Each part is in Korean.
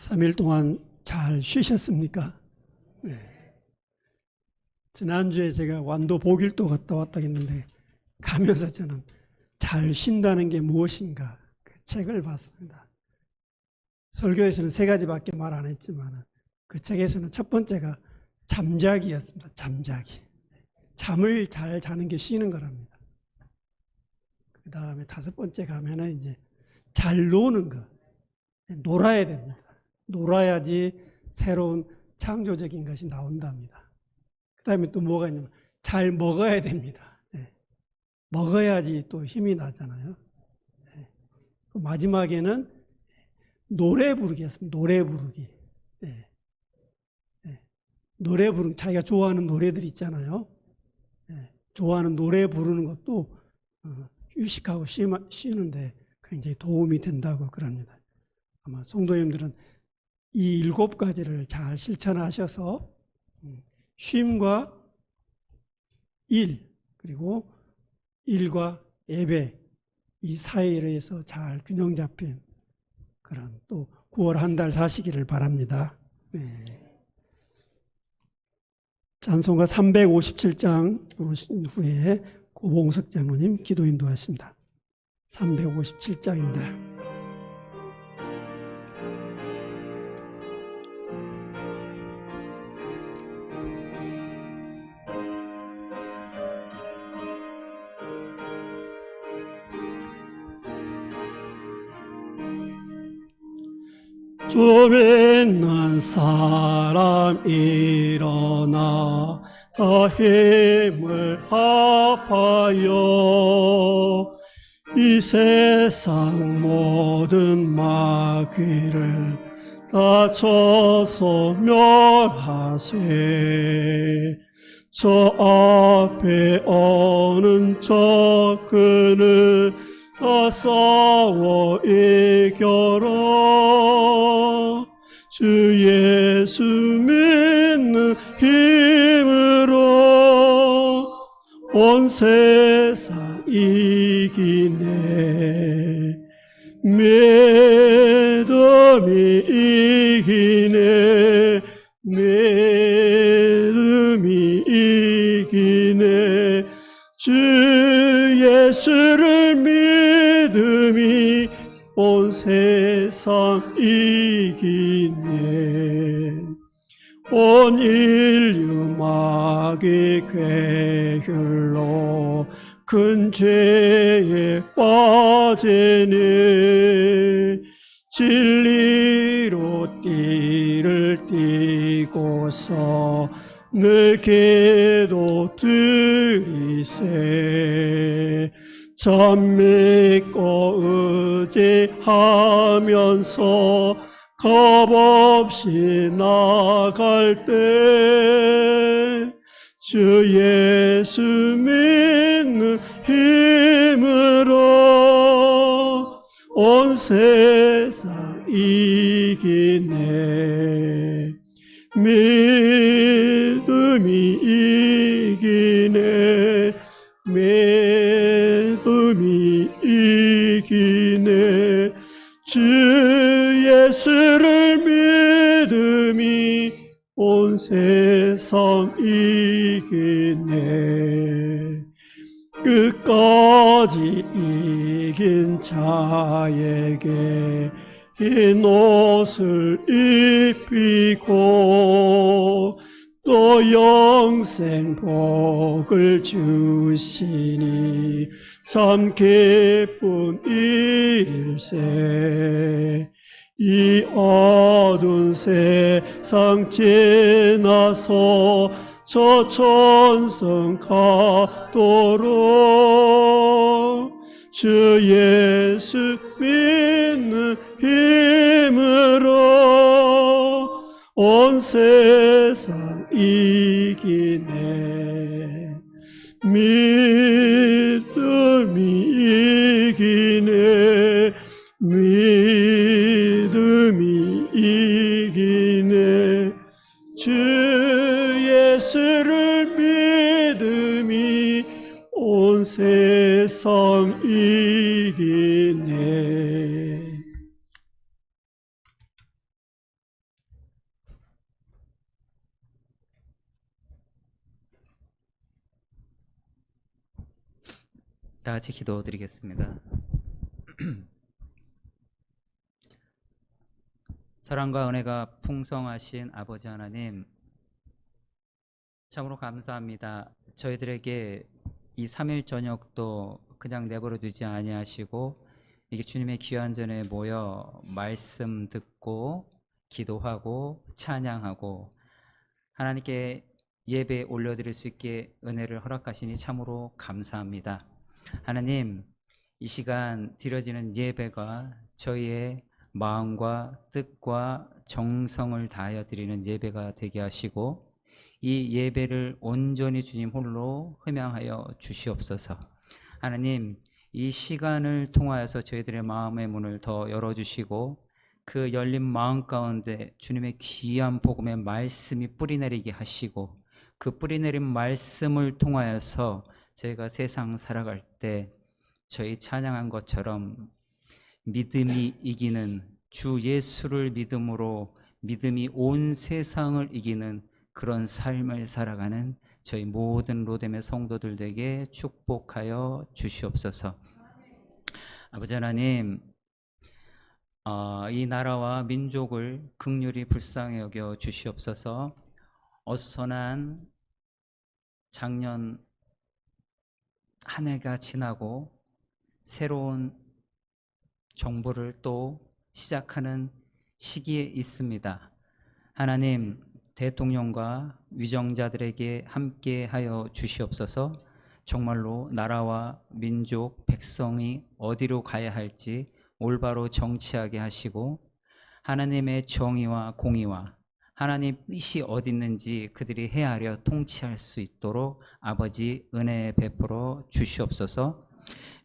3일 동안 잘 쉬셨습니까? 네. 지난주에 제가 완도 보길도 갔다 왔다 했는데 가면서 저는 잘 쉰다는 게 무엇인가 그 책을 봤습니다. 설교에서는 3가지밖에 말 안 했지만 그 책에서는 첫 번째가 잠자기였습니다. 잠자기. 잠을 잘 자는 게 쉬는 거랍니다. 그 다음에 5번째 가면은 이제 잘 노는 거. 놀아야 됩니다. 놀아야지 새로운 창조적인 것이 나온답니다. 그 다음에 또 뭐가 있냐면 잘 먹어야 됩니다. 네. 먹어야지 또 힘이 나잖아요. 네. 마지막에는 노래 부르기였습니다. 노래 부르기. 네. 네. 노래 부르기, 자기가 좋아하는 노래들 있잖아요. 네. 좋아하는 노래 부르는 것도 휴식하고 쉬는데 굉장히 도움이 된다고 그럽니다. 아마 성도님들은 이 7가지를 잘 실천하셔서 쉼과 일, 그리고 일과 예배 이 사이에서 잘 균형 잡힌 그런 또 9월 한 달 사시기를 바랍니다. 네. 찬송가 357장 부르신 후에 고봉석 장로님 기도 인도하십니다. 357장입니다. 좀 있는 사람 일어나 다 힘을 합하여 이 세상 모든 마귀를 다 쳐서 멸하세. 저 앞에 오는 적군을 다 싸워 이겨라. 주 예수 믿는 힘으로 온 세상 이기네. 믿음이 이기네. 믿음이 이기네. 주 예수를 믿음이 온 세상 이기네. 온 인류 마귀 괴혈로 큰 죄에 빠지네. 진리로 띠를 띠고서 늘 기도 드리세. 참 믿고 의지하면서 겁없이 나갈 때 주 예수 믿는 힘으로 온 세상 이기네. 믿음이 이기네. 믿음이 이기네. 주 예수를 믿음이 온 세상 이기네. 끝까지 이긴 자에게 흰 옷을 입히고 또 영생 복을 주시니 참 기쁜 일일세. 이 어두운 세상 지나서 저 천성 가도록 주 예수 믿는 힘으로 온 세상 이기네. 믿음이 이기네. 믿음이 이기네. 주 예수를 믿음이 온 세상 이기네. 다 같이 기도드리겠습니다. 사랑과 은혜가 풍성하신 아버지 하나님, 참으로 감사합니다. 저희들에게 이 3일 저녁도 그냥 내버려 두지 아니하시고 이게 주님의 귀한 전에 모여 말씀 듣고 기도하고 찬양하고 하나님께 예배 올려드릴 수 있게 은혜를 허락하시니 참으로 감사합니다. 하나님, 이 시간 드려지는 예배가 저희의 마음과 뜻과 정성을 다하여 드리는 예배가 되게 하시고 이 예배를 온전히 주님 홀로 흠양하여 주시옵소서. 하나님, 이 시간을 통하여서 저희들의 마음의 문을 더 열어주시고 그 열린 마음 가운데 주님의 귀한 복음의 말씀이 뿌리내리게 하시고 그 뿌리내린 말씀을 통하여서 저희가 세상 살아갈 때 저희 찬양한 것처럼 믿음이 이기는 주 예수를 믿음으로 믿음이 온 세상을 이기는 그런 삶을 살아가는 저희 모든 로뎀의 성도들 되게 축복하여 주시옵소서. 아버지 하나님, 이 나라와 민족을 긍휼히 불쌍히 여겨 주시옵소서. 어수선한 작년 한 해가 지나고 새로운 정부를 또 시작하는 시기에 있습니다. 하나님, 대통령과 위정자들에게 함께하여 주시옵소서. 정말로 나라와 민족, 백성이 어디로 가야 할지 올바로 정치하게 하시고 하나님의 정의와 공의와 하나님 뜻이 어디 있는지 그들이 헤아려 통치할 수 있도록 아버지 은혜 베풀어 주시옵소서.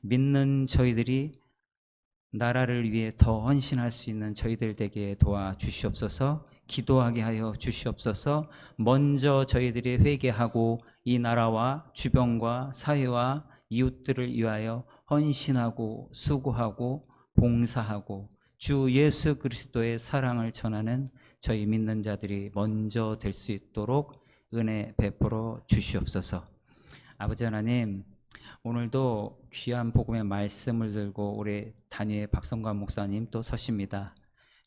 믿는 저희들이 나라를 위해 더 헌신할 수 있는 저희들 되게 도와주시옵소서. 기도하게 하여 주시옵소서. 먼저 저희들이 회개하고 이 나라와 주변과 사회와 이웃들을 위하여 헌신하고 수고하고 봉사하고 주 예수 그리스도의 사랑을 전하는 저희 믿는 자들이 먼저 될 수 있도록 은혜 베풀어 주시옵소서. 아버지 하나님, 오늘도 귀한 복음의 말씀을 들고 우리 단위의 박성관 목사님 또 서십니다.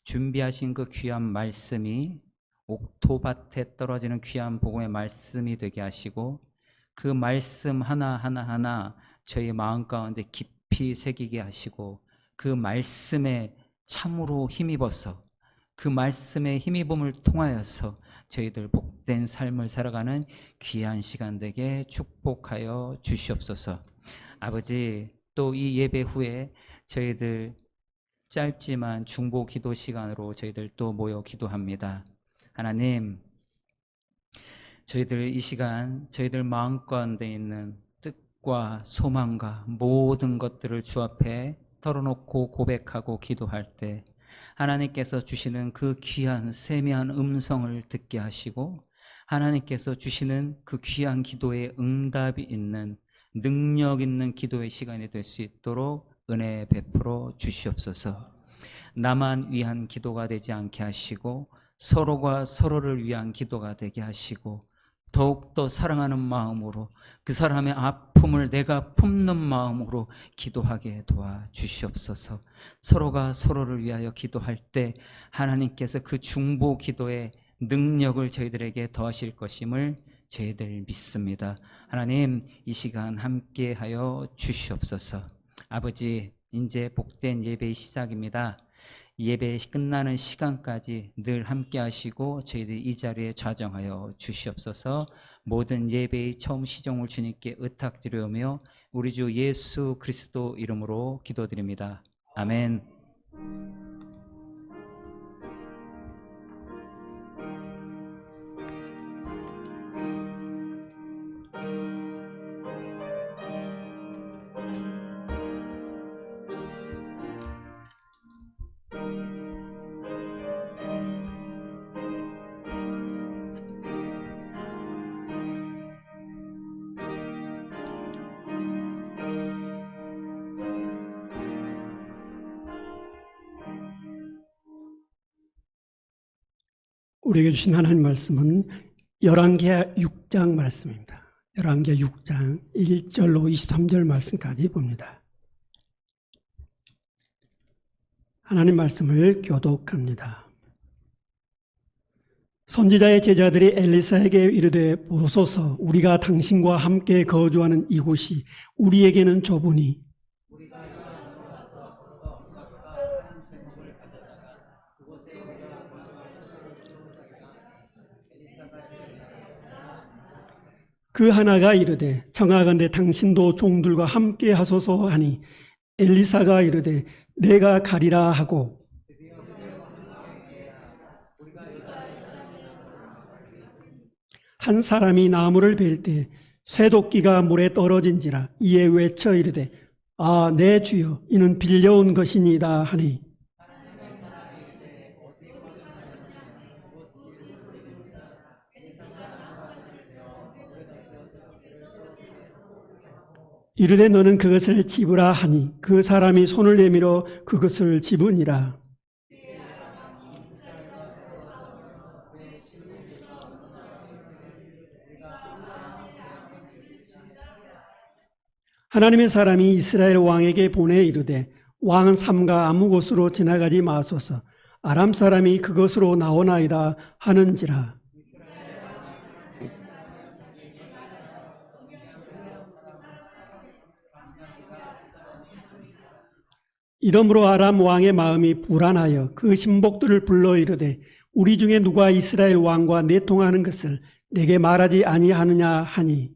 준비하신 그 귀한 말씀이 옥토밭에 떨어지는 귀한 복음의 말씀이 되게 하시고 그 말씀 하나하나 저희 마음 가운데 깊이 새기게 하시고 그 말씀에 참으로 힘입어서 그 말씀의 힘입음을 통하여서 저희들 복된 삶을 살아가는 귀한 시간 되게 축복하여 주시옵소서. 아버지, 또 이 예배 후에 저희들 짧지만 중보 기도 시간으로 저희들 또 모여 기도합니다. 하나님, 저희들 이 시간 저희들 마음 가운데 있는 뜻과 소망과 모든 것들을 주 앞에 털어놓고 고백하고 기도할 때 하나님께서 주시는 그 귀한 세미한 음성을 듣게 하시고 하나님께서 주시는 그 귀한 기도에 응답이 있는 능력 있는 기도의 시간이 될 수 있도록 은혜 베풀어 주시옵소서. 나만 위한 기도가 되지 않게 하시고 서로가 서로를 위한 기도가 되게 하시고 더욱더 사랑하는 마음으로 그 사람의 아픔을 내가 품는 마음으로 기도하게 도와주시옵소서. 서로가 서로를 위하여 기도할 때 하나님께서 그 중보 기도의 능력을 저희들에게 더하실 것임을 저희들 믿습니다. 하나님, 이 시간 함께하여 주시옵소서. 아버지, 이제 복된 예배의 시작입니다. 예배 끝나는 시간까지 늘 함께 하시고 저희들이 이 자리에 좌정하여 주시옵소서. 모든 예배의 처음 시종을 주님께 의탁드리오며 우리 주 예수 그리스도 이름으로 기도드립니다. 아멘. 우리에게 주신 하나님 말씀은 열왕기하 6장 말씀입니다. 열왕기하 6장 1절로 23절 말씀까지 봅니다. 하나님 말씀을 교독합니다. 선지자의 제자들이 엘리사에게 이르되 보소서 우리가 당신과 함께 거주하는 이곳이 우리에게는 좁으니 그 하나가 이르되 청하건대 당신도 종들과 함께 하소서 하니 엘리사가 이르되 내가 가리라 하고 한 사람이 나무를 벨 때 쇠도끼가 물에 떨어진지라 이에 외쳐 이르되 아 내 주여 이는 빌려온 것이니이다 하니 이르되 너는 그것을 집으라 하니 그 사람이 손을 내밀어 그것을 집으니라. 하나님의 사람이 이스라엘 왕에게 보내 이르되 왕은 삼가 아무 곳으로 지나가지 마소서 아람 사람이 그것으로 나오나이다 하는지라. 이러므로 아람 왕의 마음이 불안하여 그 신복들을 불러 이르되 우리 중에 누가 이스라엘 왕과 내통하는 것을 내게 말하지 아니하느냐 하니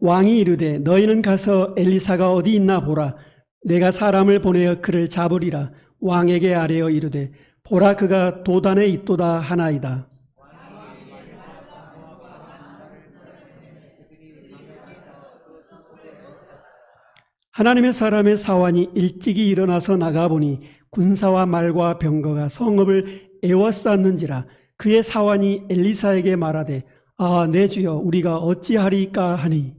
왕이 이르되 너희는 가서 엘리사가 어디 있나 보라. 내가 사람을 보내어 그를 잡으리라. 왕에게 아뢰어 이르되 보라 그가 도단에 있도다 하나이다. 하나님의 사람의 사환이 일찍이 일어나서 나가보니 군사와 말과 병거가 성읍을 에워쌌는지라. 그의 사환이 엘리사에게 말하되 아 내 주여 우리가 어찌하리까 하니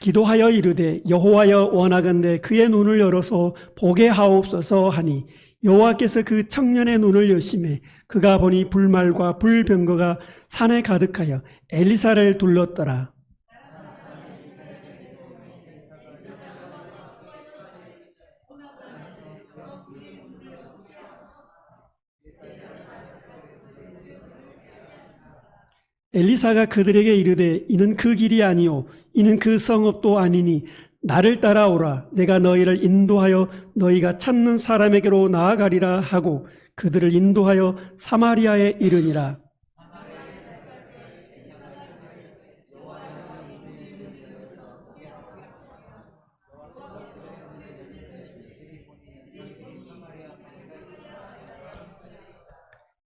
기도하여 이르되 여호와여 원하건대 그의 눈을 열어서 보게 하옵소서 하니 여호와께서 그 청년의 눈을 여시매 그가 보니 불말과 불병거가 산에 가득하여 엘리사를 둘렀더라. 엘리사가 그들에게 이르되 이는 그 길이 아니요 이는 그 성읍도 아니니 나를 따라오라. 내가 너희를 인도하여 너희가 찾는 사람에게로 나아가리라 하고 그들을 인도하여 사마리아에 이르니라.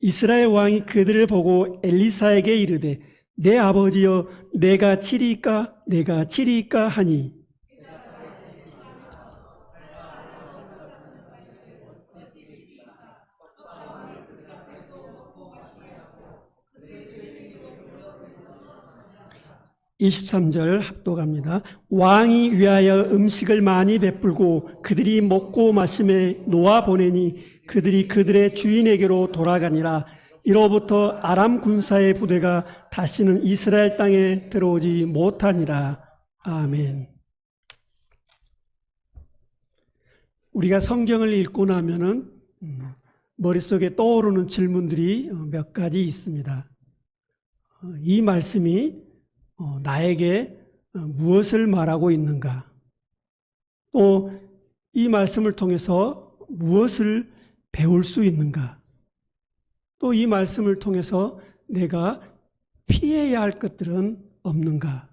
이스라엘 왕이 그들을 보고 엘리사에게 이르되 내 아버지여 내가 치리이까 하니 (23절) 합독합니다. 왕이 위하여 음식을 많이 베풀고 그들이 먹고 마심에 놓아 보내니 그들이 그들의 주인에게로 돌아가니라. 이로부터 아람 군사의 부대가 다시는 이스라엘 땅에 들어오지 못하니라. 아멘. 우리가 성경을 읽고 나면은 머릿속에 떠오르는 질문들이 몇 가지 있습니다. 이 말씀이 나에게 무엇을 말하고 있는가? 또 이 말씀을 통해서 무엇을 배울 수 있는가? 또 이 말씀을 통해서 내가 피해야 할 것들은 없는가?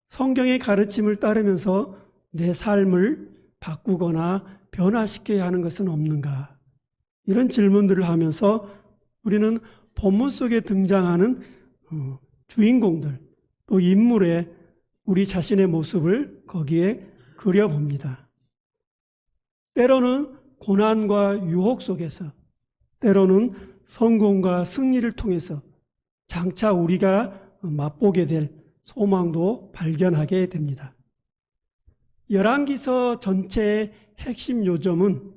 성경의 가르침을 따르면서 내 삶을 바꾸거나 변화시켜야 하는 것은 없는가? 이런 질문들을 하면서 우리는 본문 속에 등장하는 주인공들 또 인물의 우리 자신의 모습을 거기에 그려봅니다. 때로는 고난과 유혹 속에서 때로는 성공과 승리를 통해서 장차 우리가 맛보게 될 소망도 발견하게 됩니다. 열왕기서 전체의 핵심 요점은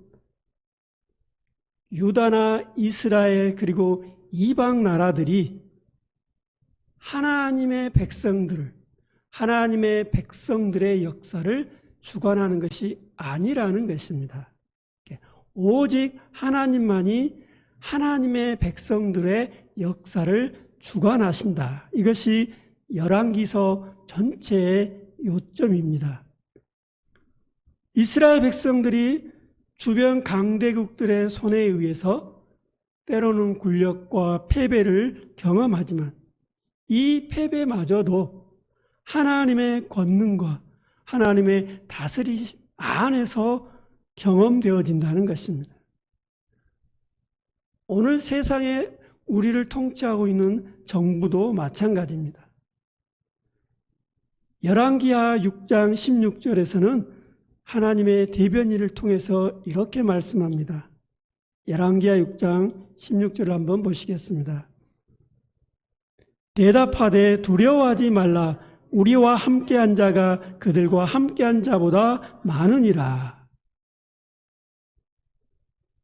유다나 이스라엘 그리고 이방 나라들이 하나님의 백성들의 역사를 주관하는 것이 아니라는 것입니다. 오직 하나님만이 하나님의 백성들의 역사를 주관하신다. 이것이 열왕기서 전체의 요점입니다. 이스라엘 백성들이 주변 강대국들의 손에 의해서 때로는 굴욕과 패배를 경험하지만 이 패배마저도 하나님의 권능과 하나님의 다스리심 안에서 경험되어진다는 것입니다. 오늘 세상에 우리를 통치하고 있는 정부도 마찬가지입니다. 열왕기하 6장 16절에서는 하나님의 대변인을 통해서 이렇게 말씀합니다. 열왕기하 6장 16절을 한번 보시겠습니다. 대답하되 두려워하지 말라. 우리와 함께한 자가 그들과 함께한 자보다 많으니라.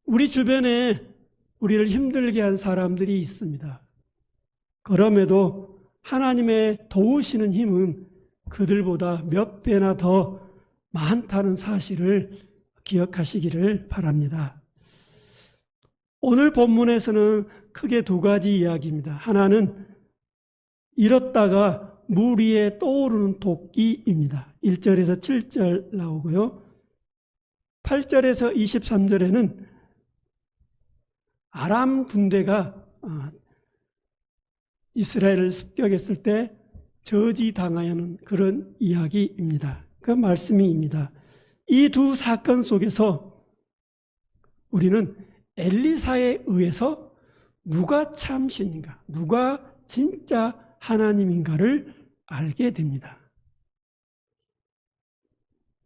우리 주변에 우리를 힘들게 한 사람들이 있습니다. 그럼에도 하나님의 도우시는 힘은 그들보다 몇 배나 더 많다는 사실을 기억하시기를 바랍니다. 오늘 본문에서는 크게 두 가지 이야기입니다. 하나는 잃었다가 물 위에 떠오르는 도끼입니다. 1절에서 7절 나오고요. 8절에서 23절에는 아람 군대가 이스라엘을 습격했을 때 저지당하는 그런 이야기입니다. 그 말씀입니다. 이 두 사건 속에서 우리는 엘리사에 의해서 누가 참 신인가, 누가 진짜 하나님인가를 알게 됩니다.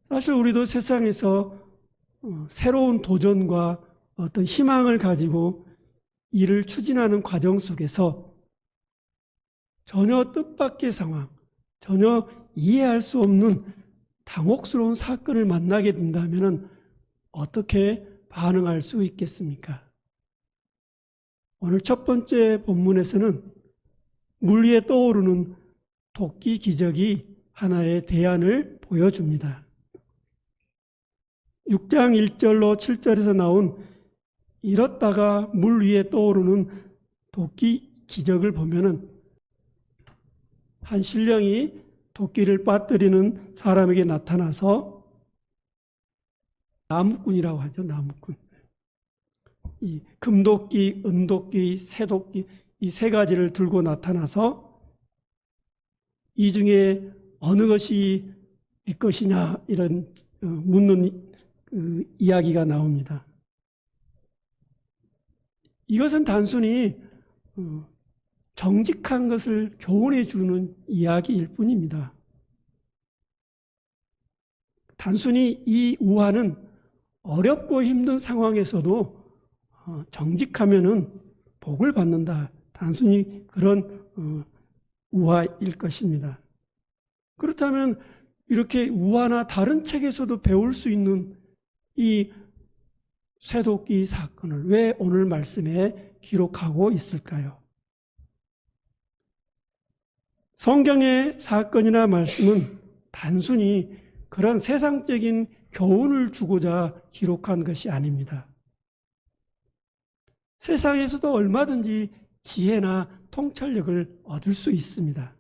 사실 우리도 세상에서 새로운 도전과 어떤 희망을 가지고 일을 추진하는 과정 속에서 전혀 뜻밖의 상황, 전혀 이해할 수 없는 당혹스러운 사건을 만나게 된다면 어떻게 반응할 수 있겠습니까? 오늘 첫 번째 본문에서는 물 위에 떠오르는 도끼 기적이 하나의 대안을 보여줍니다. 6장 1절로 7절에서 나온 잃었다가 물 위에 떠오르는 도끼 기적을 보면은 한 신령이 도끼를 빠뜨리는 사람에게 나타나서 나무꾼이라고 하죠. 나무꾼. 이 금도끼, 은도끼, 새도끼 이 세 가지를 들고 나타나서 이 중에 어느 것이 네 것이냐 이런 묻는 이야기가 나옵니다. 이것은 단순히 정직한 것을 교훈해 주는 이야기일 뿐입니다. 단순히 이 우화는 어렵고 힘든 상황에서도 정직하면은 복을 받는다. 단순히 그런 우화일 것입니다. 그렇다면 이렇게 우화나 다른 책에서도 배울 수 있는 이 쇠도끼 사건을 왜 오늘 말씀에 기록하고 있을까요? 성경의 사건이나 말씀은 단순히 그런 세상적인 교훈을 주고자 기록한 것이 아닙니다. 세상에서도 얼마든지 지혜나 통찰력을 얻을 수 있습니다.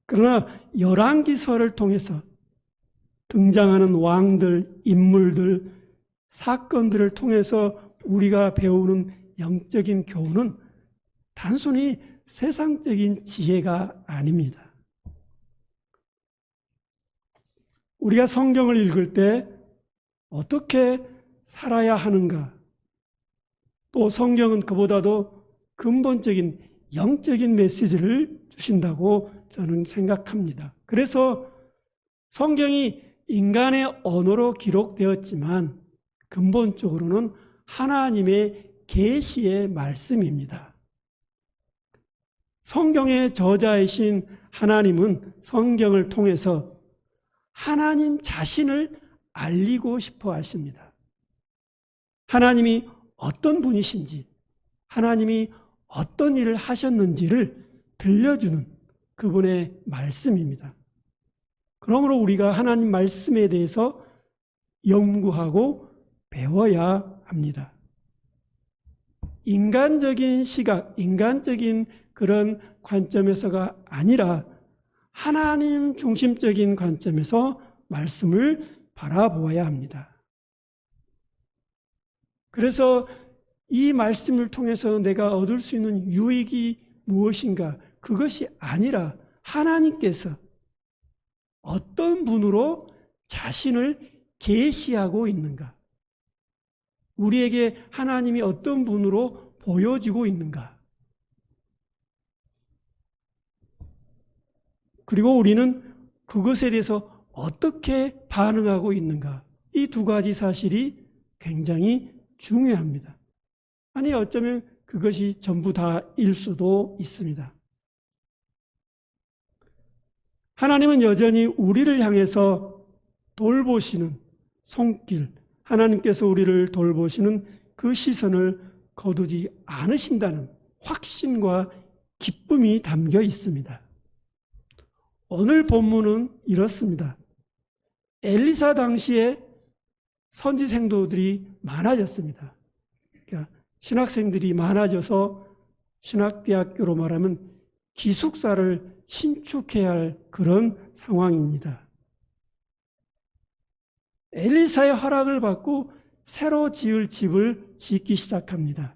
그러나 열왕기서를 통해서 등장하는 왕들, 인물들, 사건들을 통해서 우리가 배우는 영적인 교훈은 단순히 세상적인 지혜가 아닙니다. 우리가 성경을 읽을 때 어떻게 살아야 하는가, 또 성경은 그보다도 근본적인 영적인 메시지를 주신다고 저는 생각합니다. 그래서 성경이 인간의 언어로 기록되었지만 근본적으로는 하나님의 계시의 말씀입니다. 성경의 저자이신 하나님은 성경을 통해서 하나님 자신을 알리고 싶어 하십니다. 하나님이 어떤 분이신지, 하나님이 어떤 일을 하셨는지를 들려주는 그분의 말씀입니다. 그러므로 우리가 하나님 말씀에 대해서 연구하고 배워야 합니다. 인간적인 시각, 인간적인 그런 관점에서가 아니라 하나님 중심적인 관점에서 말씀을 바라보아야 합니다. 그래서 이 말씀을 통해서 내가 얻을 수 있는 유익이 무엇인가? 그것이 아니라 하나님께서 어떤 분으로 자신을 계시하고 있는가? 우리에게 하나님이 어떤 분으로 보여지고 있는가? 그리고 우리는 그것에 대해서 어떻게 반응하고 있는가? 이 두 가지 사실이 굉장히 중요합니다. 아니, 어쩌면 그것이 전부 다일 수도 있습니다. 하나님은 여전히 우리를 향해서 돌보시는 손길, 하나님께서 우리를 돌보시는 그 시선을 거두지 않으신다는 확신과 기쁨이 담겨 있습니다. 오늘 본문은 이렇습니다. 엘리사 당시에 선지 생도들이 많아졌습니다. 그러니까 신학생들이 많아져서 신학대학교로 말하면 기숙사를 신축해야 할 그런 상황입니다. 엘리사의 허락을 받고 새로 지을 집을 짓기 시작합니다.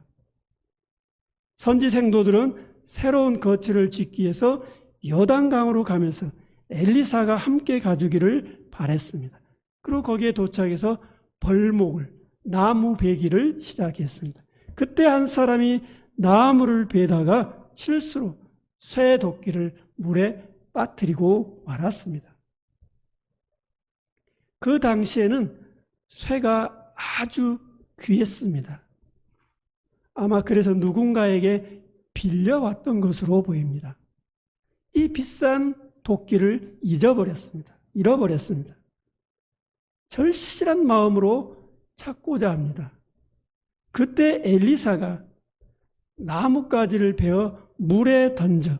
선지 생도들은 새로운 거처를 짓기 위해서 요단강으로 가면서 엘리사가 함께 가주기를 바랬습니다. 그리고 거기에 도착해서 벌목을, 나무 베기를 시작했습니다. 그때 한 사람이 나무를 베다가 실수로 쇠 도끼를 물에 빠뜨리고 말았습니다. 그 당시에는 쇠가 아주 귀했습니다. 아마 그래서 누군가에게 빌려왔던 것으로 보입니다. 이 비싼 도끼를 잃어버렸습니다. 절실한 마음으로 찾고자 합니다. 그때 엘리사가 나뭇가지를 베어 물에 던져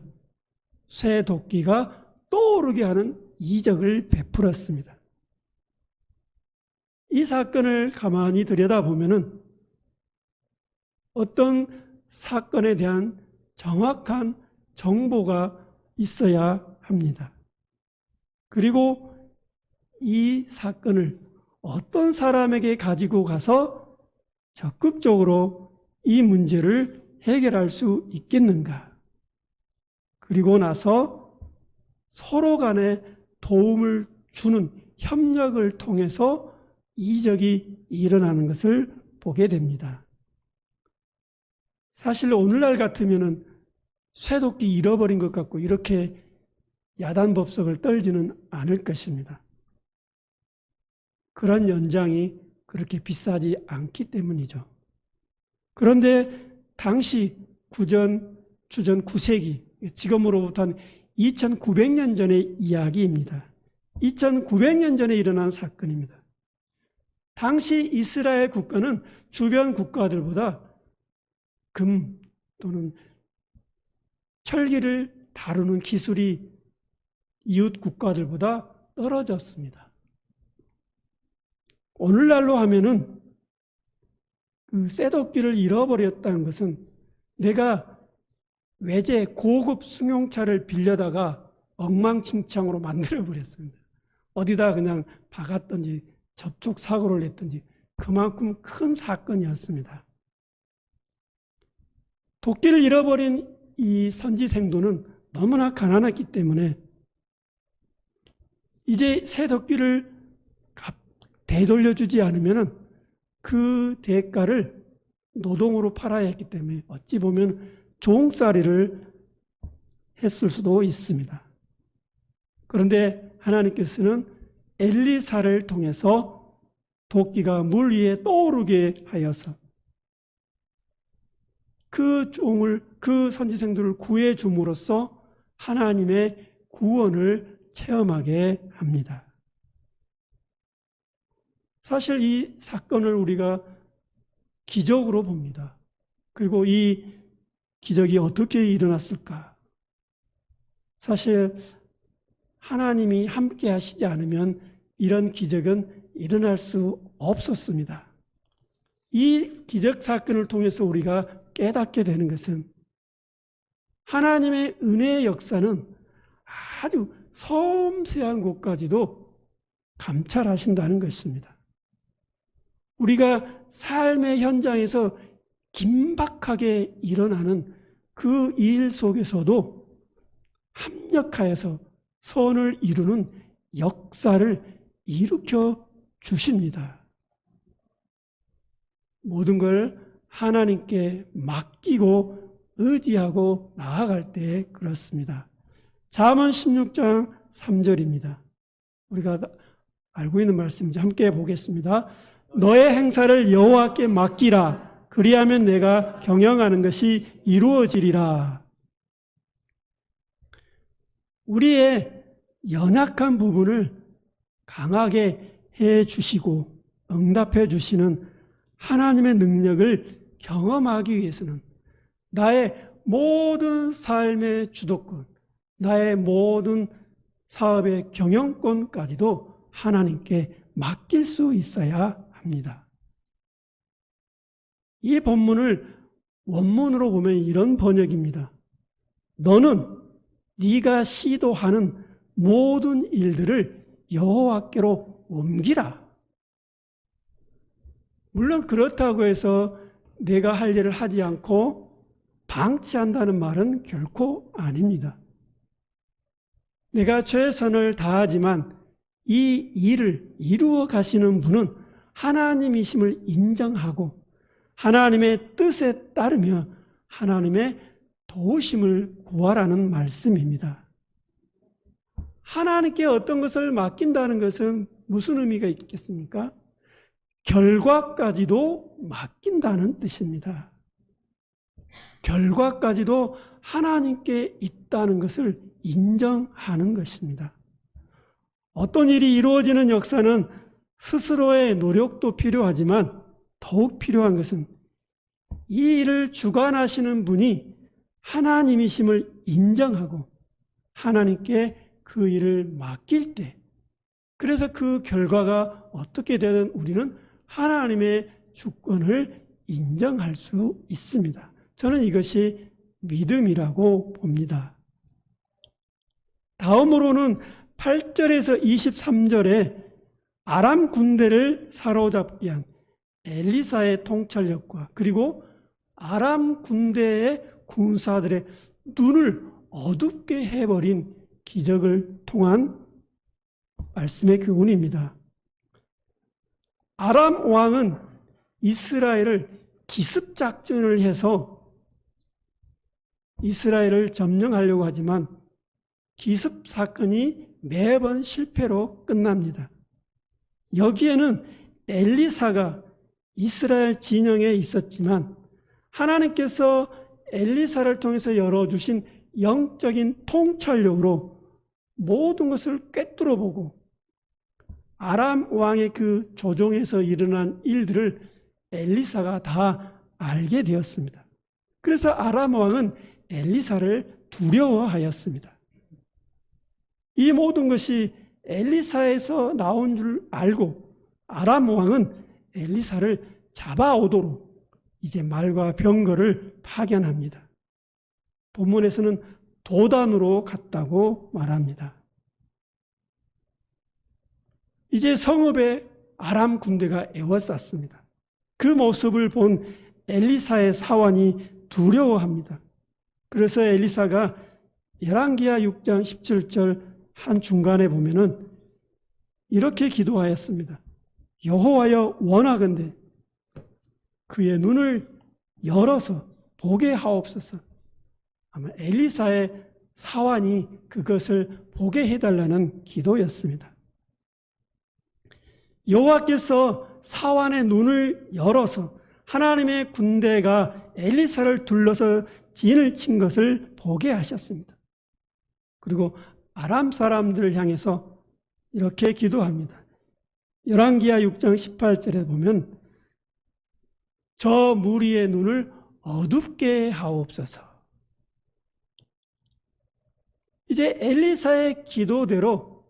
쇠 도끼가 떠오르게 하는 이적을 베풀었습니다. 이 사건을 가만히 들여다보면 어떤 사건에 대한 정확한 정보가 있어야 합니다. 그리고 이 사건을 어떤 사람에게 가지고 가서 적극적으로 이 문제를 해결할 수 있겠는가? 그리고 나서 서로 간에 도움을 주는 협력을 통해서 이적이 일어나는 것을 보게 됩니다. 사실 오늘날 같으면은 쇠도끼 잃어버린 것 같고 이렇게 야단법석을 떨지는 않을 것입니다. 그런 연장이 그렇게 비싸지 않기 때문이죠. 그런데 당시 주전 9세기, 지금으로부터 한 2900년 전의 이야기입니다. 2900년 전에 일어난 사건입니다. 당시 이스라엘 국가는 주변 국가들보다 금 또는 철기를 다루는 기술이 이웃 국가들보다 떨어졌습니다. 오늘날로 하면은 그 쇠도끼를 잃어버렸다는 것은 내가 외제 고급 승용차를 빌려다가 엉망진창으로 만들어버렸습니다. 어디다 그냥 박았든지 접촉 사고를 냈든지 그만큼 큰 사건이었습니다. 도끼를 잃어버린 이 선지 생도는 너무나 가난했기 때문에 이제 새 도끼를 되돌려주지 않으면 그 대가를 노동으로 팔아야 했기 때문에 어찌 보면 종살이를 했을 수도 있습니다. 그런데 하나님께서는 엘리사를 통해서 도끼가 물 위에 떠오르게 하여서 그 종을, 그 선지생들을 구해 줌으로써 하나님의 구원을 체험하게 합니다. 사실 이 사건을 우리가 기적으로 봅니다. 그리고 이 기적이 어떻게 일어났을까? 사실 하나님이 함께 하시지 않으면 이런 기적은 일어날 수 없었습니다. 이 기적 사건을 통해서 우리가 깨닫게 되는 것은 하나님의 은혜의 역사는 아주 섬세한 곳까지도 감찰하신다는 것입니다. 우리가 삶의 현장에서 긴박하게 일어나는 그 일 속에서도 합력하여서 선을 이루는 역사를 일으켜 주십니다. 모든 걸 하나님께 맡기고 의지하고 나아갈 때 그렇습니다. 잠언 16장 3절입니다. 우리가 알고 있는 말씀인지 함께 보겠습니다. 너의 행사를 여호와께 맡기라. 그리하면 내가 경영하는 것이 이루어지리라. 우리의 연약한 부분을 강하게 해 주시고 응답해 주시는 하나님의 능력을 경험하기 위해서는 나의 모든 삶의 주도권, 나의 모든 사업의 경영권까지도 하나님께 맡길 수 있어야 합니다. 이 본문을 원문으로 보면 이런 번역입니다. 너는 네가 시도하는 모든 일들을 여호와께로 옮기라. 물론 그렇다고 해서 내가 할 일을 하지 않고 방치한다는 말은 결코 아닙니다. 내가 최선을 다하지만 이 일을 이루어 가시는 분은 하나님이심을 인정하고 하나님의 뜻에 따르며 하나님의 도우심을 구하라는 말씀입니다. 하나님께 어떤 것을 맡긴다는 것은 무슨 의미가 있겠습니까? 결과까지도 맡긴다는 뜻입니다. 결과까지도 하나님께 있다는 것을 인정하는 것입니다. 어떤 일이 이루어지는 역사는 스스로의 노력도 필요하지만 더욱 필요한 것은 이 일을 주관하시는 분이 하나님이심을 인정하고 하나님께 그 일을 맡길 때, 그래서 그 결과가 어떻게 되든 우리는 하나님의 주권을 인정할 수 있습니다. 저는 이것이 믿음이라고 봅니다. 다음으로는 8절에서 23절에 아람 군대를 사로잡게 한 엘리사의 통찰력과 그리고 아람 군대의 군사들의 눈을 어둡게 해버린 기적을 통한 말씀의 교훈입니다. 아람 왕은 이스라엘을 기습작전을 해서 이스라엘을 점령하려고 하지만 기습 사건이 매번 실패로 끝납니다. 여기에는 엘리사가 이스라엘 진영에 있었지만 하나님께서 엘리사를 통해서 열어주신 영적인 통찰력으로 모든 것을 꿰뚫어 보고 아람 왕의 그 조종에서 일어난 일들을 엘리사가 다 알게 되었습니다. 그래서 아람 왕은 엘리사를 두려워하였습니다. 이 모든 것이 엘리사에서 나온 줄 알고 아람 왕은 엘리사를 잡아오도록 이제 말과 병거를 파견합니다. 본문에서는 도단으로 갔다고 말합니다. 이제 성읍에 아람 군대가 에워쌌습니다. 그 모습을 본 엘리사의 사환이 두려워합니다. 그래서 엘리사가 열왕기하 6장 17절 한 중간에 보면은 이렇게 기도하였습니다. 여호와여 원하건대 그의 눈을 열어서 보게 하옵소서. 아마 엘리사의 사환이 그것을 보게 해달라는 기도였습니다. 여호와께서 사환의 눈을 열어서 하나님의 군대가 엘리사를 둘러서 진을 친 것을 보게 하셨습니다. 그리고 아람 사람들을 향해서 이렇게 기도합니다. 열왕기하 6장 18절에 보면 저 무리의 눈을 어둡게 하옵소서. 이제 엘리사의 기도대로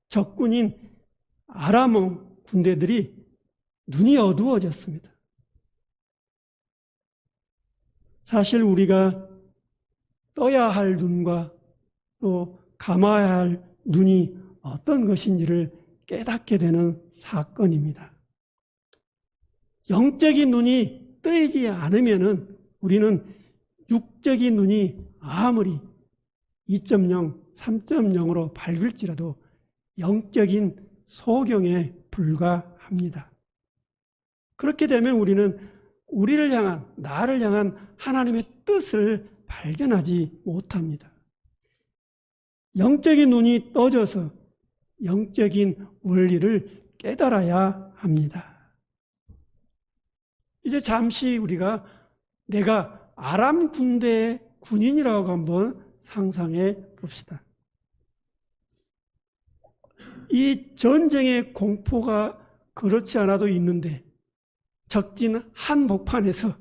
적군인 아람 군대들이 눈이 어두워졌습니다. 사실 우리가 떠야 할 눈과 또 감아야 할 눈이 어떤 것인지를 깨닫게 되는 사건입니다. 영적인 눈이 뜨이지 않으면은 우리는 육적인 눈이 아무리 2.0, 3.0으로 밝을지라도 영적인 소경에 불과합니다. 그렇게 되면 우리는 우리를 향한, 나를 향한 하나님의 뜻을 발견하지 못합니다. 영적인 눈이 떠져서 영적인 원리를 깨달아야 합니다. 이제 잠시 우리가 내가 아람 군대의 군인이라고 한번 상상해 봅시다. 이 전쟁의 공포가 그렇지 않아도 있는데 적진 한복판에서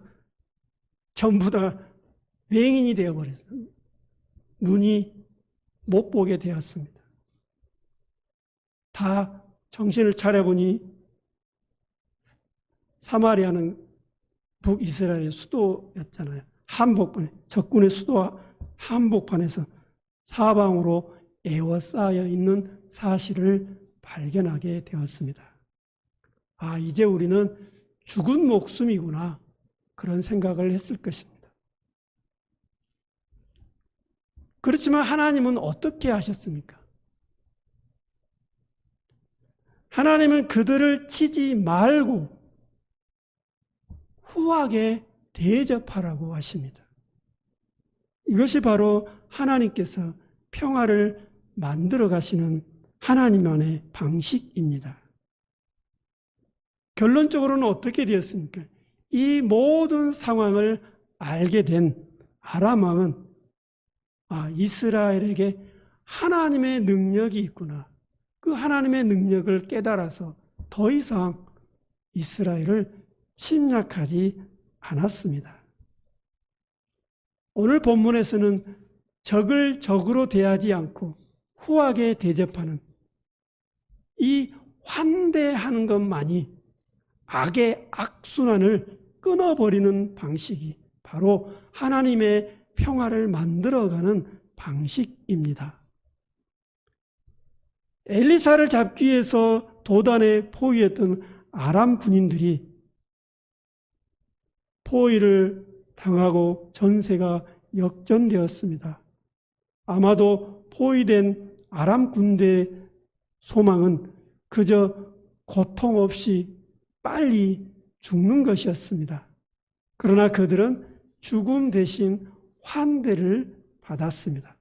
전부 다 맹인이 되어버렸어요. 눈이 못 보게 되었습니다. 다 정신을 차려보니 사마리아는 북이스라엘의 수도였잖아요. 한복판에, 적군의 수도 한복판에서 사방으로 에워싸여 있는 사실을 발견하게 되었습니다. 아, 이제 우리는 죽은 목숨이구나, 그런 생각을 했을 것입니다. 그렇지만 하나님은 어떻게 하셨습니까? 하나님은 그들을 치지 말고 후하게 대접하라고 하십니다. 이것이 바로 하나님께서 평화를 만들어 가시는 하나님만의 방식입니다. 결론적으로는 어떻게 되었습니까? 이 모든 상황을 알게 된 아람 왕은 이스라엘에게 하나님의 능력이 있구나, 그 하나님의 능력을 깨달아서 더 이상 이스라엘을 침략하지 않았습니다. 오늘 본문에서는 적을 적으로 대하지 않고 후하게 대접하는 이 환대하는 것만이 악의 악순환을 끊어버리는 방식이 바로 하나님의 평화를 만들어가는 방식입니다. 엘리사를 잡기 위해서 도단에 포위했던 아람 군인들이 포위를 당하고 전세가 역전되었습니다. 아마도 포위된 아람 군대의 소망은 그저 고통 없이 빨리 죽는 것이었습니다. 그러나 그들은 죽음 대신 환대를 받았습니다.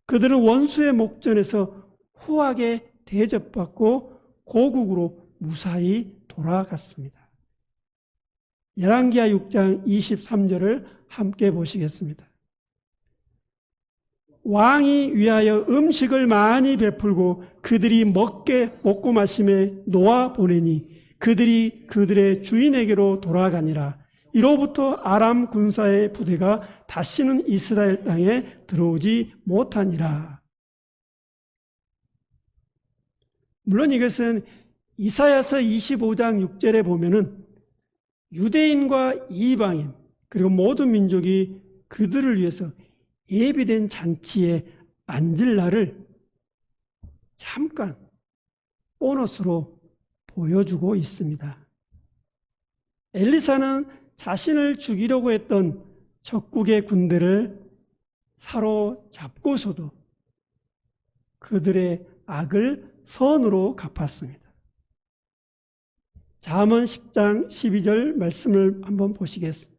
그들은 원수의 목전에서 후하게 대접받고 고국으로 무사히 돌아갔습니다. 열왕기하 6장 23절을 함께 보시겠습니다. 왕이 위하여 음식을 많이 베풀고 그들이 먹고 마심에 놓아 보내니 그들이 그들의 주인에게로 돌아가니라. 이로부터 아람 군사의 부대가 다시는 이스라엘 땅에 들어오지 못하니라. 물론 이것은 이사야서 25장 6절에 보면은 유대인과 이방인 그리고 모든 민족이 그들을 위해서 예비된 잔치에 앉을 날을 잠깐 보너스로 보여주고 있습니다. 엘리사는 자신을 죽이려고 했던 적국의 군대를 사로잡고서도 그들의 악을 선으로 갚았습니다. 잠언 10장 12절 말씀을 한번 보시겠습니다.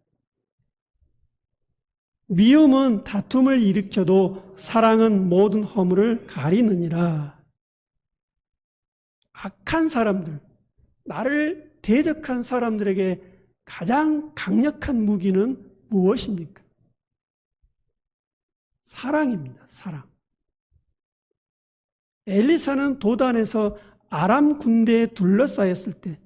미움은 다툼을 일으켜도 사랑은 모든 허물을 가리느니라. 악한 사람들, 나를 대적한 사람들에게 가장 강력한 무기는 무엇입니까? 사랑입니다. 사랑. 엘리사는 도단에서 아람 군대에 둘러싸였을 때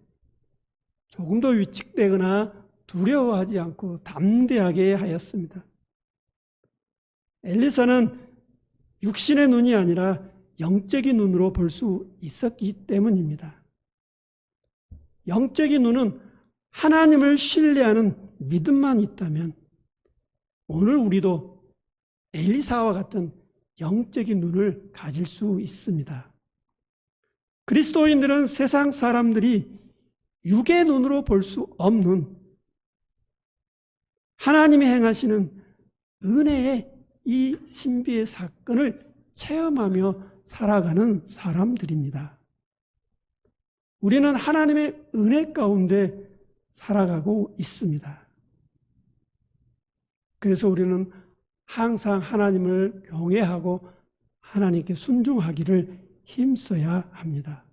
조금도 위축되거나 두려워하지 않고 담대하게 하였습니다. 엘리사는 육신의 눈이 아니라 영적인 눈으로 볼 수 있었기 때문입니다. 영적인 눈은 하나님을 신뢰하는 믿음만 있다면 오늘 우리도 엘리사와 같은 영적인 눈을 가질 수 있습니다. 그리스도인들은 세상 사람들이 육의 눈으로 볼 수 없는 하나님이 행하시는 은혜의 이 신비의 사건을 체험하며 살아가는 사람들입니다. 우리는 하나님의 은혜 가운데 살아가고 있습니다. 그래서 우리는 항상 하나님을 경외하고 하나님께 순종하기를 힘써야 합니다.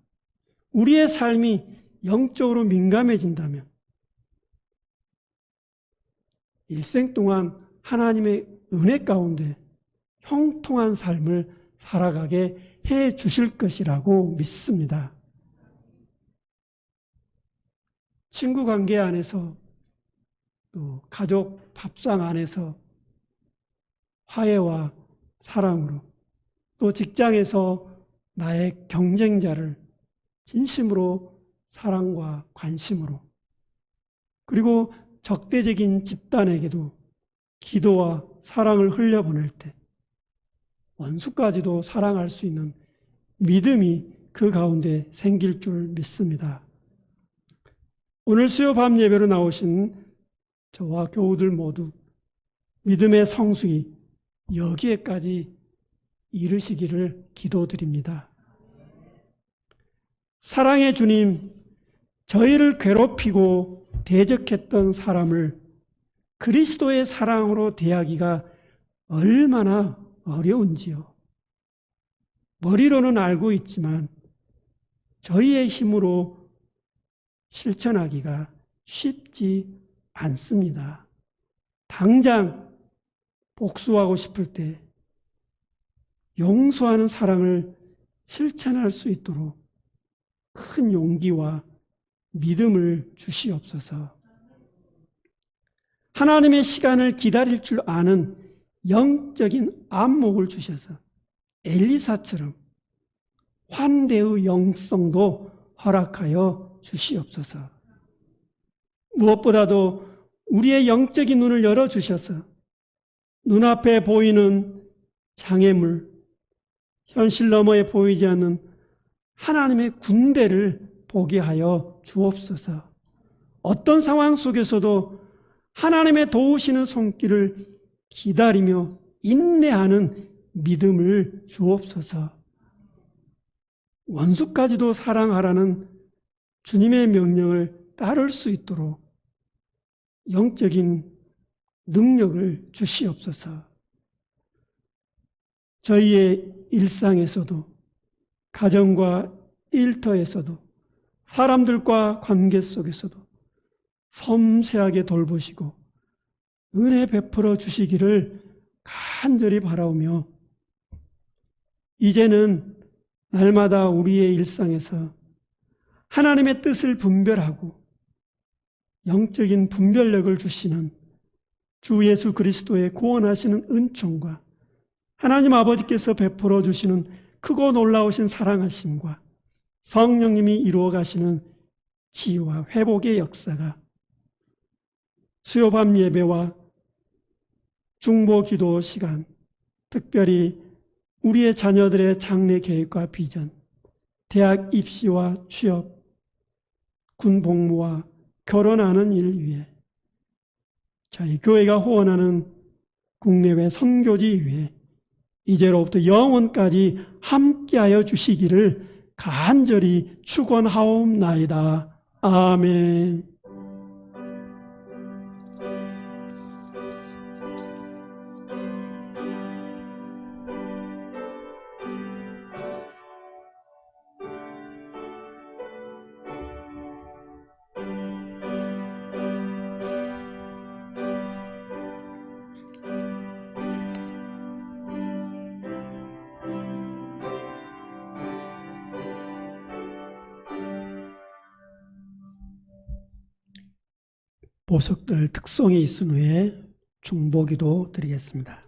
우리의 삶이 영적으로 민감해진다면 일생 동안 하나님의 은혜 가운데 형통한 삶을 살아가게 해 주실 것이라고 믿습니다. 친구 관계 안에서 또 가족 밥상 안에서 화해와 사랑으로 또 직장에서 나의 경쟁자를 진심으로 사랑과 관심으로 그리고 적대적인 집단에게도 기도와 사랑을 흘려보낼 때 원수까지도 사랑할 수 있는 믿음이 그 가운데 생길 줄 믿습니다. 오늘 수요 밤 예배로 나오신 저와 교우들 모두 믿음의 성숙이 여기에까지 이르시기를 기도드립니다. 사랑의 주님, 저희를 괴롭히고 대적했던 사람을 그리스도의 사랑으로 대하기가 얼마나 어려운지요. 머리로는 알고 있지만 저희의 힘으로 실천하기가 쉽지 않습니다. 당장 복수하고 싶을 때 용서하는 사랑을 실천할 수 있도록 큰 용기와 믿음을 주시옵소서. 하나님의 시간을 기다릴 줄 아는 영적인 안목을 주셔서 엘리사처럼 환대의 영성도 허락하여 주시옵소서. 무엇보다도 우리의 영적인 눈을 열어주셔서 눈앞에 보이는 장애물, 현실 너머에 보이지 않는 하나님의 군대를 보게 하여 주옵소서. 어떤 상황 속에서도 하나님의 도우시는 손길을 기다리며 인내하는 믿음을 주옵소서. 원수까지도 사랑하라는 주님의 명령을 따를 수 있도록 영적인 능력을 주시옵소서. 저희의 일상에서도 가정과 일터에서도 사람들과 관계 속에서도 섬세하게 돌보시고 은혜 베풀어 주시기를 간절히 바라오며 이제는 날마다 우리의 일상에서 하나님의 뜻을 분별하고 영적인 분별력을 주시는 주 예수 그리스도의 구원하시는 은총과 하나님 아버지께서 베풀어 주시는 크고 놀라우신 사랑하심과 성령님이 이루어 가시는 치유와 회복의 역사가 수요밤 예배와 중보 기도 시간, 특별히 우리의 자녀들의 장래 계획과 비전, 대학 입시와 취업, 군 복무와 결혼하는 일 위에 저희 교회가 후원하는 국내외 선교지 위에 이제로부터 영원까지 함께하여 주시기를 간절히 축원하옵나이다. 아멘. 보석들 특송이 있은 후에 중보기도 드리겠습니다.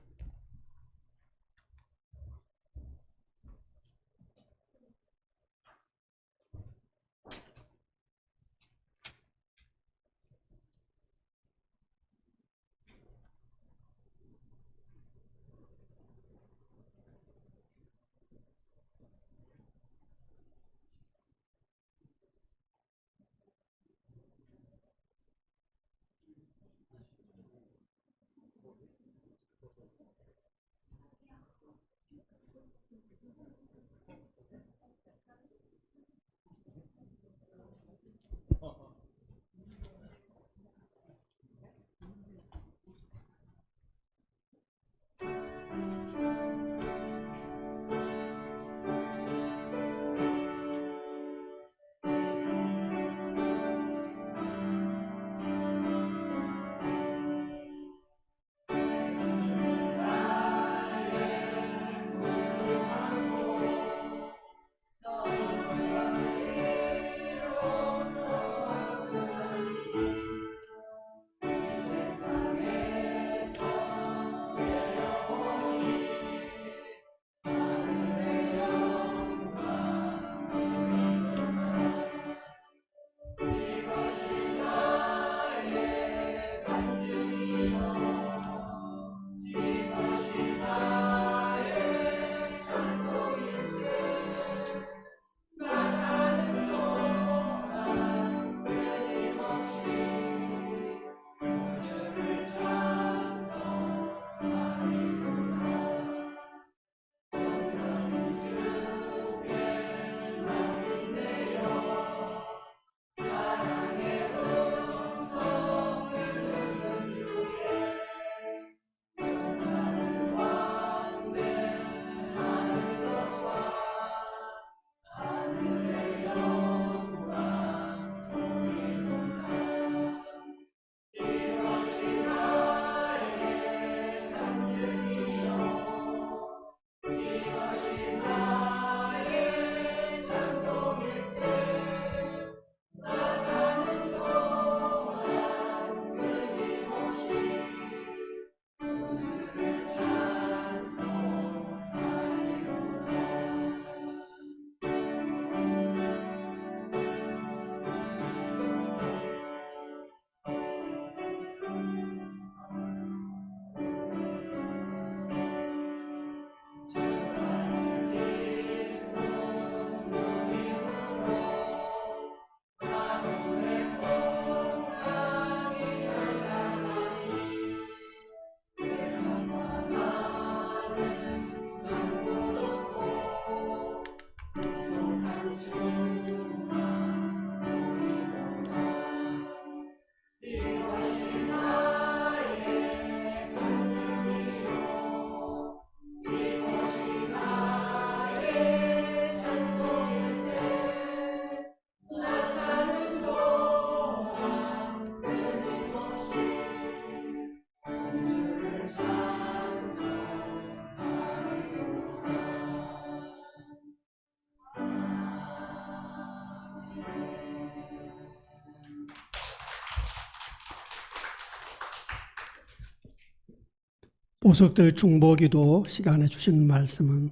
보석들 중보기도 시간에 주신 말씀은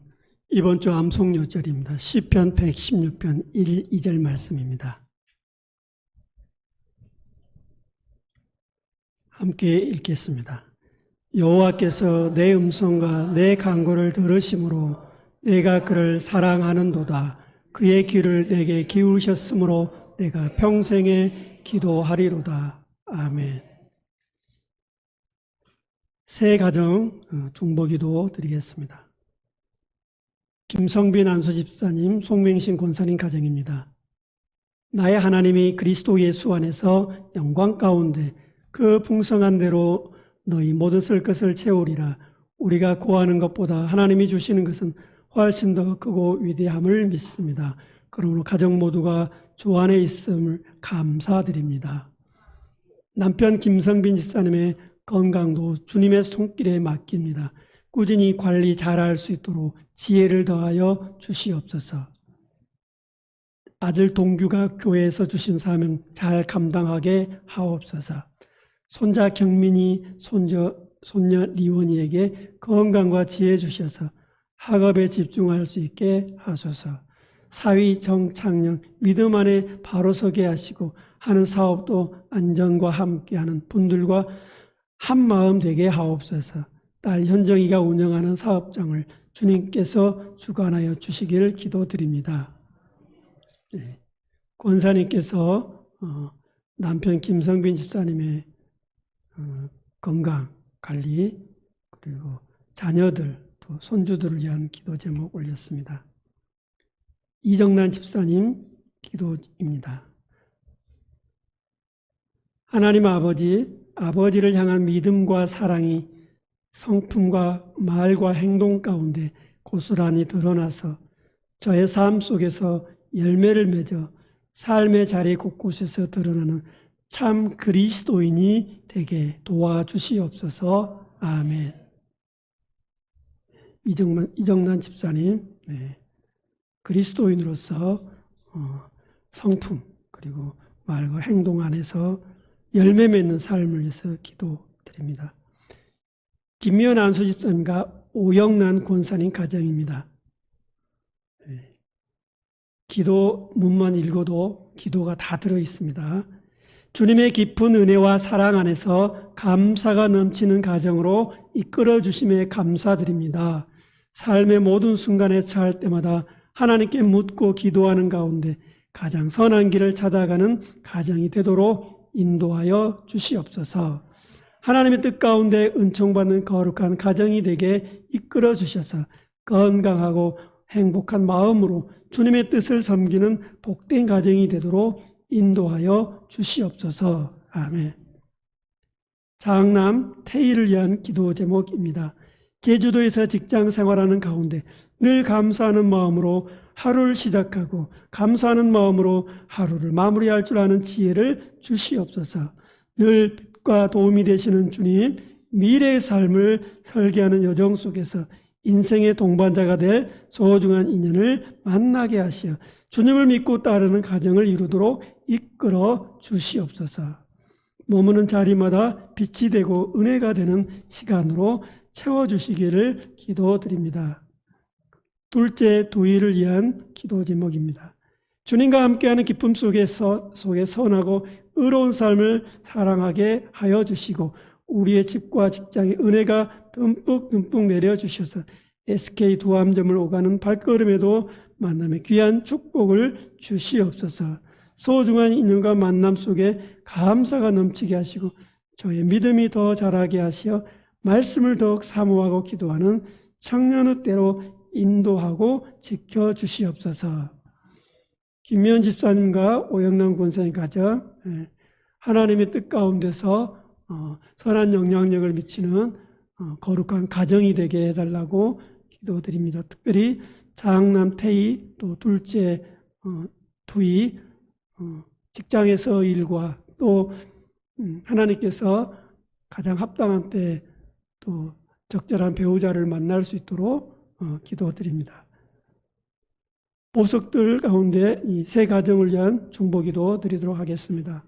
이번 주 암송요절입니다. 시편 116편 1, 2절 말씀입니다. 함께 읽겠습니다. 여호와께서 내 음성과 내 간구를 들으심으로 내가 그를 사랑하는도다. 그의 귀를 내게 기울이셨으므로 내가 평생에 기도하리로다. 아멘. 새 가정 중보기도 드리겠습니다. 김성빈 안수집사님, 송명신 권사님 가정입니다. 나의 하나님이 그리스도 예수 안에서 영광 가운데 그 풍성한 대로 너희 모든 쓸 것을 채우리라. 우리가 구하는 것보다 하나님이 주시는 것은 훨씬 더 크고 위대함을 믿습니다. 그러므로 가정 모두가 주 안에 있음을 감사드립니다. 남편 김성빈 집사님의 건강도 주님의 손길에 맡깁니다. 꾸준히 관리 잘할 수 있도록 지혜를 더하여 주시옵소서. 아들 동규가 교회에서 주신 사명 잘 감당하게 하옵소서. 손자 경민이, 손녀 리원이에게 건강과 지혜 주셔서 학업에 집중할 수 있게 하소서. 사위 정창녕 믿음 안에 바로 서게 하시고 하는 사업도 안전과 함께하는 분들과 한 마음 되게 하옵소서. 딸 현정이가 운영하는 사업장을 주님께서 주관하여 주시기를 기도드립니다. 네. 권사님께서 남편 김성빈 집사님의 건강 관리, 그리고 자녀들 또 손주들을 위한 기도 제목 올렸습니다. 이정란 집사님 기도입니다. 하나님 아버지를 향한 믿음과 사랑이 성품과 말과 행동 가운데 고스란히 드러나서 저의 삶 속에서 열매를 맺어 삶의 자리 곳곳에서 드러나는 참 그리스도인이 되게 도와주시옵소서. 아멘. 이정란 집사님, 네. 그리스도인으로서 성품 그리고 말과 행동 안에서 열매 맺는 삶을 위해서 기도드립니다. 김미연 안수 집사님과 오영란 권사님 가정입니다. 네. 기도 문만 읽어도 기도가 다 들어 있습니다. 주님의 깊은 은혜와 사랑 안에서 감사가 넘치는 가정으로 이끌어 주심에 감사드립니다. 삶의 모든 순간에 처할 때마다 하나님께 묻고 기도하는 가운데 가장 선한 길을 찾아가는 가정이 되도록 인도하여 주시옵소서. 하나님의 뜻 가운데 은총받는 거룩한 가정이 되게 이끌어 주셔서 건강하고 행복한 마음으로 주님의 뜻을 섬기는 복된 가정이 되도록 인도하여 주시옵소서. 아멘. 장남 태희를 위한 기도 제목입니다. 제주도에서 직장 생활하는 가운데 늘 감사하는 마음으로 하루를 시작하고 감사하는 마음으로 하루를 마무리할 줄 아는 지혜를 주시옵소서. 늘 빛과 도움이 되시는 주님, 미래의 삶을 설계하는 여정 속에서 인생의 동반자가 될 소중한 인연을 만나게 하시어 주님을 믿고 따르는 가정을 이루도록 이끌어 주시옵소서. 머무는 자리마다 빛이 되고 은혜가 되는 시간으로 채워주시기를 기도드립니다. 둘째, 두이를 위한 기도 제목입니다. 주님과 함께하는 기쁨 속에 선하고 의로운 삶을 사랑하게 하여 주시고 우리의 집과 직장에 은혜가 듬뿍 내려주셔서 SK 두암점을 오가는 발걸음에도 만남의 귀한 축복을 주시옵소서. 소중한 인연과 만남 속에 감사가 넘치게 하시고 저의 믿음이 더 자라게 하시어 말씀을 더욱 사모하고 기도하는 청년의 때로 인도하고 지켜주시옵소서. 김미연 집사님과 오영남 권사님 가정, 하나님의 뜻 가운데서 선한 영향력을 미치는 거룩한 가정이 되게 해달라고 기도드립니다. 특별히 장남 태희, 또 둘째 두이, 직장에서 일과 또 하나님께서 가장 합당한 때 또 적절한 배우자를 만날 수 있도록 기도드립니다. 보석들 가운데 이 세 가정을 위한 중보기도 드리도록 하겠습니다.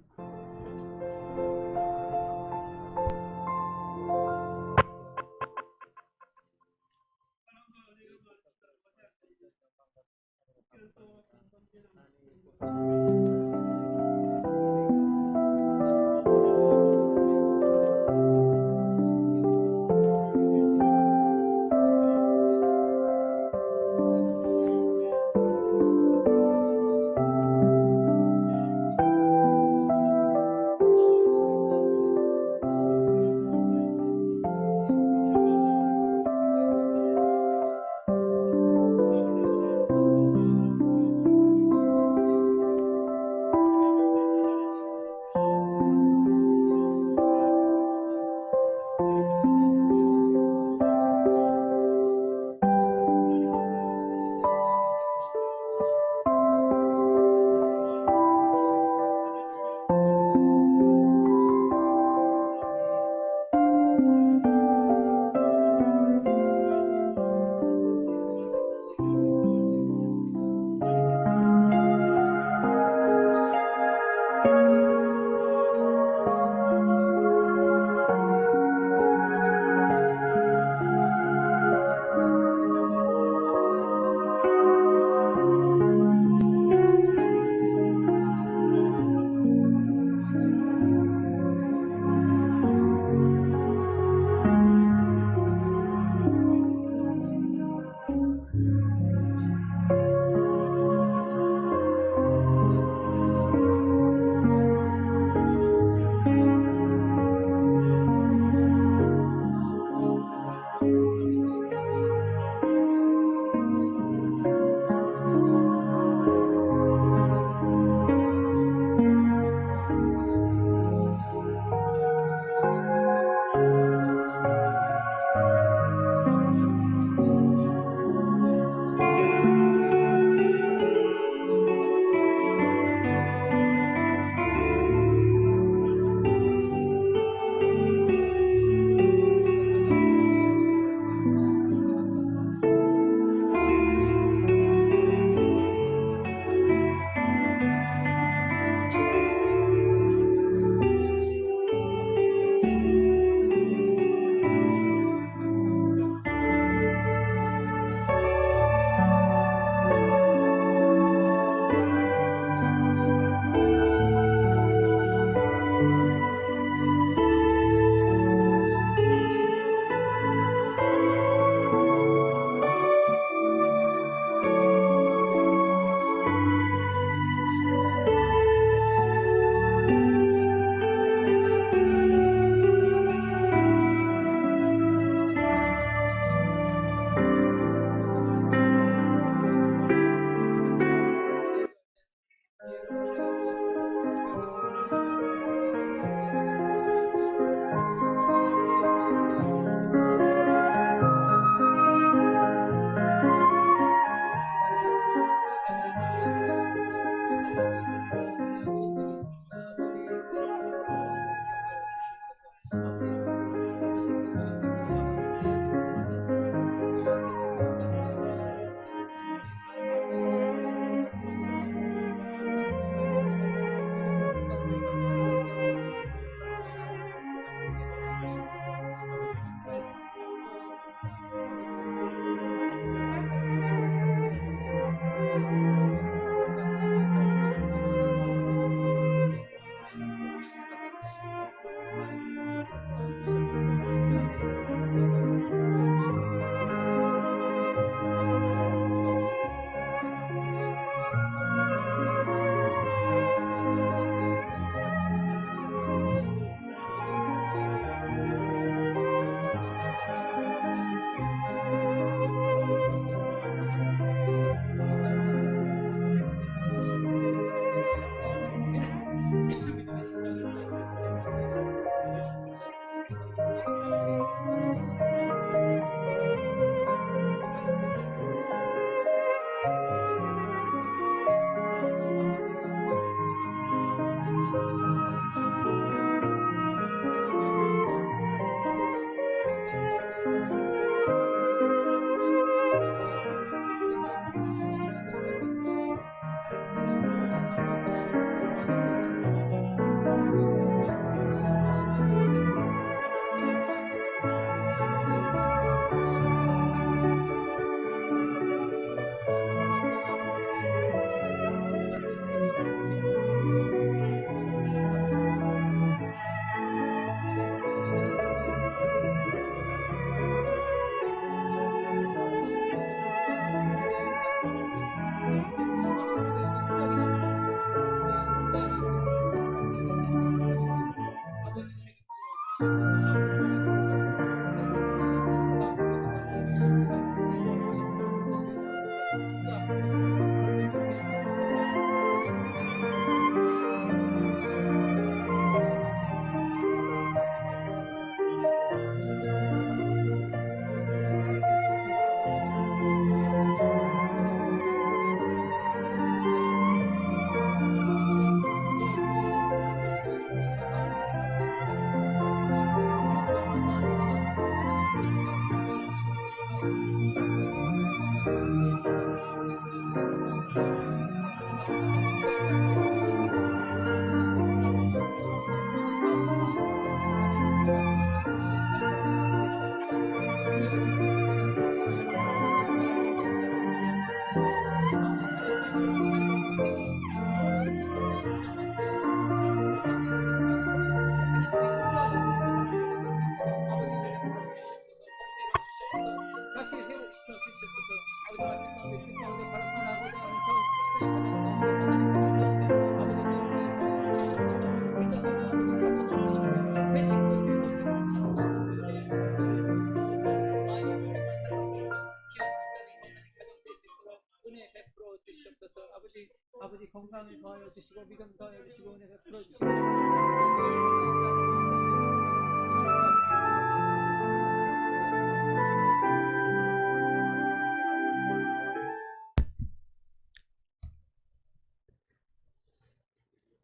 아버지 건강을 더하여 주시고 믿음 더하여 주시고 은혜 베풀어 주시고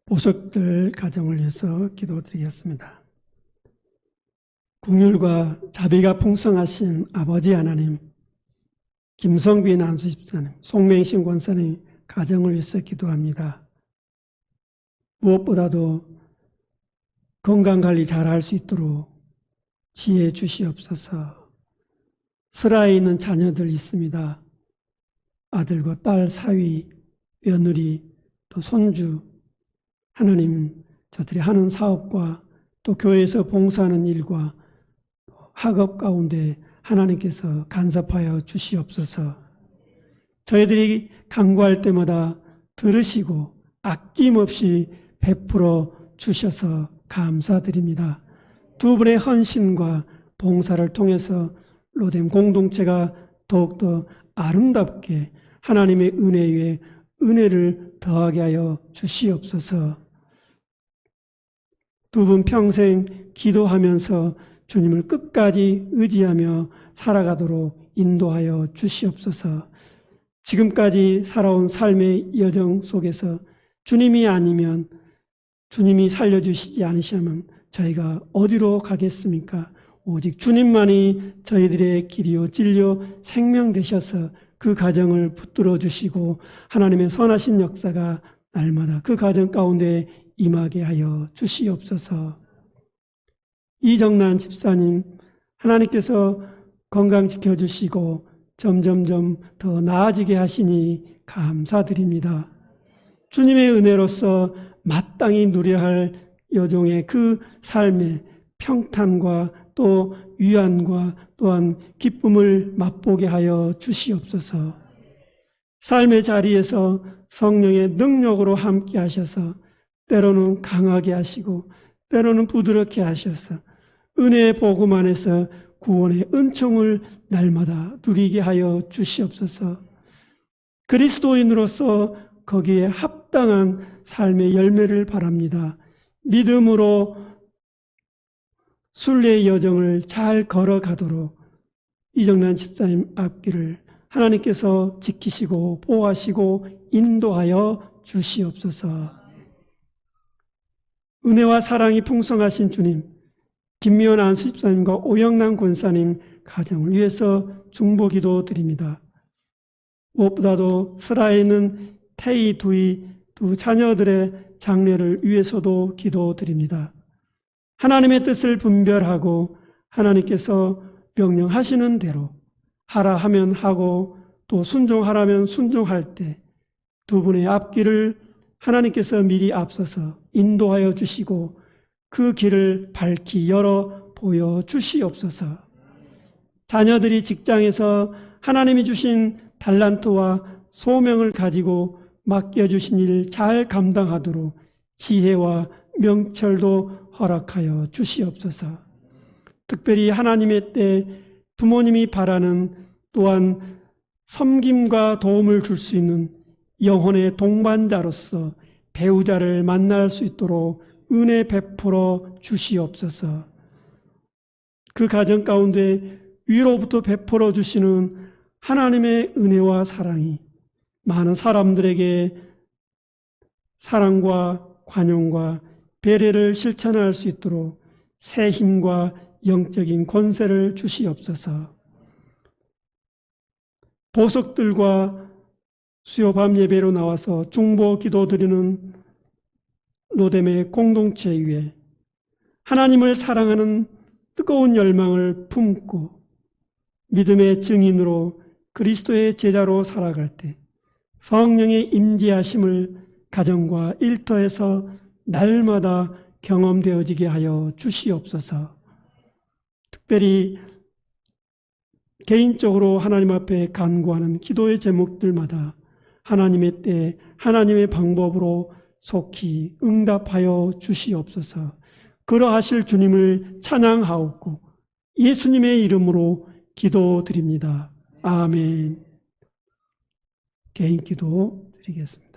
보석들 가정을 위해서 기도드리겠습니다. 긍휼과 자비가 풍성하신 아버지 하나님, 김성빈 안수집사님, 송맹신 권사님 가정을 위해서 기도합니다. 무엇보다도 건강관리 잘할 수 있도록 지혜 주시옵소서. 슬하에 있는 자녀들 있습니다. 아들과 딸 사위, 며느리, 또 손주, 하나님 저들이 하는 사업과 또 교회에서 봉사하는 일과 학업 가운데 하나님께서 간섭하여 주시옵소서. 저희들이 간구할 때마다 들으시고 아낌없이 베풀어 주셔서 감사드립니다. 두 분의 헌신과 봉사를 통해서 로뎀 공동체가 더욱더 아름답게 하나님의 은혜 위에 은혜를 더하게 하여 주시옵소서. 두 분 평생 기도하면서 주님을 끝까지 의지하며 살아가도록 인도하여 주시옵소서. 지금까지 살아온 삶의 여정 속에서 주님이 아니면, 주님이 살려주시지 않으시면 저희가 어디로 가겠습니까? 오직 주님만이 저희들의 길이요 진리요 생명 되셔서 그 가정을 붙들어 주시고 하나님의 선하신 역사가 날마다 그 가정 가운데 임하게 하여 주시옵소서. 이정란 집사님, 하나님께서 건강 지켜주시고 점점점 더 나아지게 하시니 감사드립니다. 주님의 은혜로서 마땅히 누려야 할 여종의 그 삶의 평탄과 또 위안과 또한 기쁨을 맛보게 하여 주시옵소서. 삶의 자리에서 성령의 능력으로 함께 하셔서 때로는 강하게 하시고 때로는 부드럽게 하셔서 은혜의 복음 안에서 구원의 은총을 날마다 누리게 하여 주시옵소서. 그리스도인으로서 거기에 합당한 삶의 열매를 바랍니다. 믿음으로 순례의 여정을 잘 걸어가도록 이정란 집사님 앞길을 하나님께서 지키시고 보호하시고 인도하여 주시옵소서. 은혜와 사랑이 풍성하신 주님, 김미연 안수집사님과 오영남 권사님 가정을 위해서 중보기도 드립니다. 무엇보다도 슬하에 있는 태희 두 자녀들의 장례를 위해서도 기도드립니다. 하나님의 뜻을 분별하고 하나님께서 명령하시는 대로 하라 하면 하고 또 순종하라면 순종할 때 두 분의 앞길을 하나님께서 미리 앞서서 인도하여 주시고 그 길을 밝히 열어 보여 주시옵소서. 자녀들이 직장에서 하나님이 주신 달란트와 소명을 가지고 맡겨주신 일 잘 감당하도록 지혜와 명철도 허락하여 주시옵소서. 특별히 하나님의 때 부모님이 바라는 또한 섬김과 도움을 줄 수 있는 영혼의 동반자로서 배우자를 만날 수 있도록 은혜 베풀어 주시옵소서. 그 가정 가운데 위로부터 베풀어 주시는 하나님의 은혜와 사랑이 많은 사람들에게 사랑과 관용과 배려를 실천할 수 있도록 새 힘과 영적인 권세를 주시옵소서. 보석들과 수요 밤 예배로 나와서 중보 기도드리는 로뎀의 공동체 위에 하나님을 사랑하는 뜨거운 열망을 품고 믿음의 증인으로 그리스도의 제자로 살아갈 때 성령의 임재하심을 가정과 일터에서 날마다 경험되어지게 하여 주시옵소서. 특별히 개인적으로 하나님 앞에 간구하는 기도의 제목들마다 하나님의 때 하나님의 방법으로 속히 응답하여 주시옵소서. 그러하실 주님을 찬양하옵고 예수님의 이름으로 기도드립니다. 아멘. 개인 기도 드리겠습니다.